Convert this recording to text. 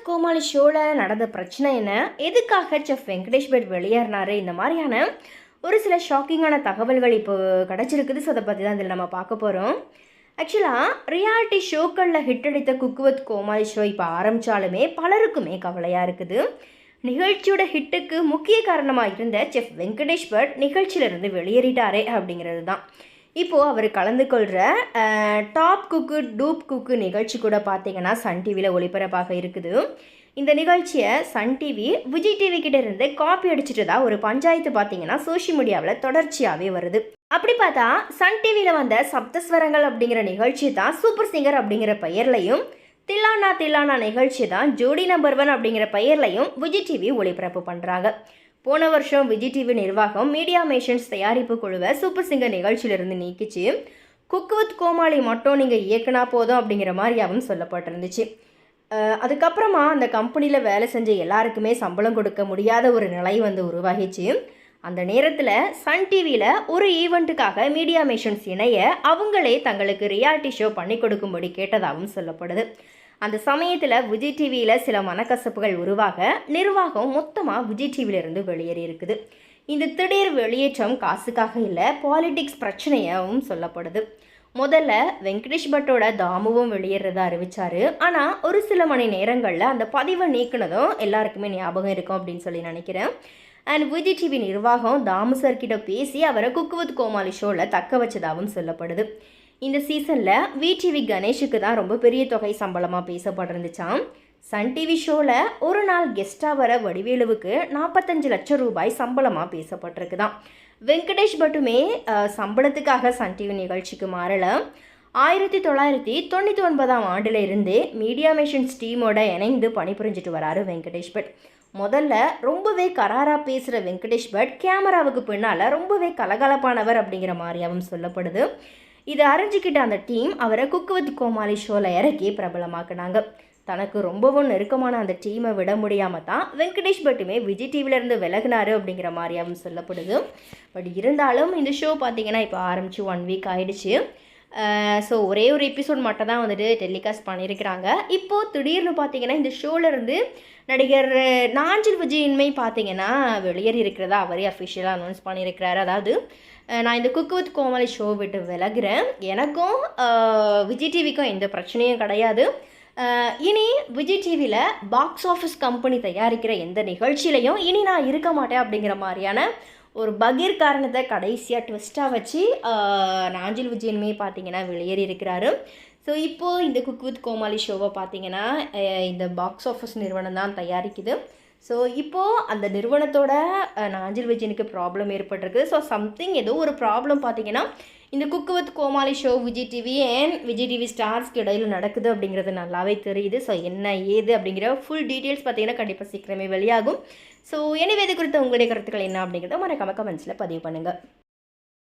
கோமாளி ஷோவில் நடந்த பிரச்சனை என்ன, எதுக்காக செஃப் வெங்கடேஷ் பட் வெளியேறினார், இந்த மாதிரியான ஒரு சில ஷாக்கிங்கான தகவல்கள் இப்போ கிடச்சிருக்குது. ஸோ அதை பற்றி தான் இதில் நம்ம பார்க்க போகிறோம். ஆக்சுவலாக ரியாலிட்டி ஷோக்களில் ஹிட் அடித்த குக் வித் கோமாளி ஷோ இப்போ ஆரம்பித்தாலுமே பலருக்குமே கவலையாக இருக்குது. நிகழ்ச்சியோட ஹிட்டுக்கு முக்கிய காரணமாக இருந்த செஃப் வெங்கடேஷ் பட் நிகழ்ச்சியிலிருந்து வெளியேறிட்டாரே அப்படிங்கிறது தான். இப்போது அவர் கலந்து கொள்கிற டாப் குக்கு டூப் குக்கு நிகழ்ச்சி கூட பார்த்திங்கன்னா சன் டிவியில் ஒளிபரப்பாக இருக்குது. இந்த நிகழ்ச்சியை சன் டிவி விஜய் டிவி கிட்ட இருந்து காப்பி அடிச்சுட்டு தான் ஒரு பஞ்சாயத்து பார்த்திங்கன்னா சோஷியல் மீடியாவில் தொடர்ச்சியாகவே வருது. அப்படி பார்த்தா சன் டிவியில் வந்த சப்தஸ்வரங்கள் அப்படிங்கிற நிகழ்ச்சி தான் சூப்பர் சிங்கர் அப்படிங்கிற பெயர்லையும், தில்லானா தில்லானா நிகழ்ச்சி தான் ஜோடி நம்பர் 1 அப்படிங்கிற பெயர்லையும் விஜய் டிவி ஒளிபரப்பு பண்ணுறாங்க. போன வருஷம் விஜய் டிவி நிர்வாகம் மீடியா மேஷன்ஸ் தயாரிப்பு குழுவை சூப்பர் சிங்கர் நிகழ்ச்சியிலிருந்து நீக்கிச்சு. குக் வித் கோமாளி மட்டும் நீங்கள் இயக்குனா போதும் அப்படிங்கிற மாதிரியாகவும் சொல்லப்பட்டிருந்துச்சு. அதுக்கப்புறமா அந்த கம்பெனியில் வேலை செஞ்ச எல்லாருக்குமே சம்பளம் கொடுக்க முடியாத ஒரு நிலை உருவாகிச்சு. அந்த நேரத்தில் சன் டிவியில் ஒரு ஈவெண்ட்டுக்காக மீடியா மேஷன்ஸ் இணைய அவங்களே தங்களுக்கு ரியாலிட்டி ஷோ பண்ணி கொடுக்கும்படி கேட்டதாகவும் சொல்லப்படுது. அந்த சமயத்தில் விஜய் டிவியில் சில மனக்கசப்புகள் உருவாக நிர்வாகம் மொத்தமாக விஜய் டிவியிலிருந்து வெளியேறி இருக்குது. இந்த திடீர் வெளியேற்றம் காசுக்காக இல்லை, பாலிடிக்ஸ் பிரச்சனையாகவும் சொல்லப்படுது. முதல்ல வெங்கடேஷ் பட்டோட தாமுவும் வெளியேறதை அறிவித்தார். ஆனால் ஒரு சில மணி நேரங்களில் அந்த பதிவை நீக்கினதும் எல்லாருக்குமே ஞாபகம் இருக்கும் அப்படின்னு சொல்லி நினைக்கிறேன். அண்ட் விஜய் டிவி நிர்வாகம் தாமு சார்கிட்ட பேசி அவரை குக் வித் கோமாளி ஷோவில் தக்க வச்சதாகவும் சொல்லப்படுது. இந்த சீசனில் விடிவி கணேஷுக்கு தான் ரொம்ப பெரிய தொகை சம்பளமாக பேசப்பட்டிருந்துச்சாம். சன் டிவி ஷோவில் ஒரு நாள் கெஸ்ட்டாக வர வடிவேலுவுக்கு 45 லட்சம் ரூபாய் சம்பளமாக பேசப்பட்டிருக்குதான். வெங்கடேஷ் பட்டுமே சம்பளத்துக்காக சன் டிவி நிகழ்ச்சிக்கு மாறலை. 1999 ஆண்டில் இருந்தே மீடியா மேஷன்ஸ் டீமோட இணைந்து பணிபுரிஞ்சிட்டு வராரு வெங்கடேஷ் பட். முதல்ல ரொம்பவே கராராக பேசுகிற வெங்கடேஷ் பட் கேமராவுக்கு பின்னால் ரொம்பவே கலகலப்பானவர் அப்படிங்கிற மாதிரியாகவும் சொல்லப்படுது. இதை அறிஞ்சிக்கிட்ட அந்த டீம் அவரை குக் வித் கோமாளி ஷோவில் இறக்கி பிரபலமாக்குனாங்க. தனக்கு ரொம்பவும் நெருக்கமான அந்த டீமை விட முடியாமல் தான் வெங்கடேஷ் பட்டுமே விஜய் டிவிலேருந்து விலகினாரு அப்படிங்கிற மாதிரியாகவும் சொல்லப்படுது. பட் இருந்தாலும் இந்த ஷோ பார்த்திங்கன்னா இப்போ ஆரம்பித்து 1 வீக் ஆகிடுச்சு. ஸோ ஒரே ஒரு எபிசோட் மட்டும் தான் டெலிகாஸ்ட் பண்ணியிருக்கிறாங்க. இப்போது திடீர்னு பார்த்திங்கன்னா இந்த ஷோலேருந்து நடிகர் நாஞ்சில் விஜயின்மை பார்த்திங்கன்னா வெளியேறி இருக்கிறதா அவரே அஃபிஷியலாக அனௌன்ஸ் பண்ணியிருக்கிறாரு. அதாவது நான் இந்த குக் வித் கோமாளி ஷோ விட்டு விலகிறேன், எனக்கும் விஜய் டிவிக்கும் எந்த பிரச்சனையும் கிடையாது, இனி விஜய் டிவியில் பாக்ஸ் ஆஃபீஸ் கம்பெனி தயாரிக்கிற எந்த நிகழ்ச்சியிலையும் இனி நான் இருக்க மாட்டேன் அப்படிங்கிற மாதிரியான ஒரு பகீர் காரணத்தை கடைசியாக ட்விஸ்ட்டாக வச்சு நாஞ்சில் விஜயனுமே பார்த்திங்கன்னா வெளியேறி இருக்கிறாரு. ஸோ இப்போது இந்த குக் வித் கோமாளி ஷோவை பார்த்திங்கன்னா இந்த பாக்ஸ் ஆஃபீஸ் நிறுவனம் தான் தயாரிக்குது. ஸோ இப்போது அந்த நிறுவனத்தோட நாஞ்சில் விஜயனுக்கு ப்ராப்ளம் ஏற்பட்டிருக்கு. ஸோ சம்திங் ஏதோ ஒரு ப்ராப்ளம் பார்த்திங்கன்னா இந்த Cook with Comali show Vijay TV and Vijay TV ஸ்டார்ஸ்க்கு இடையில் நடக்குது அப்படிங்கிறது நல்லாவே தெரியுது. ஸோ என்ன ஏது அப்படிங்கிற ஃபுல் டீட்டெயில்ஸ் பார்த்திங்கன்னா கண்டிப்பாக சீக்கிரமே வெளியாகும். ஸோ எனவே இது குறித்த உங்களுடைய கருத்துக்கள் என்ன அப்படிங்கிறத மறக்காம கமெண்ட்ஸில் பதிவு பண்ணுங்கள்.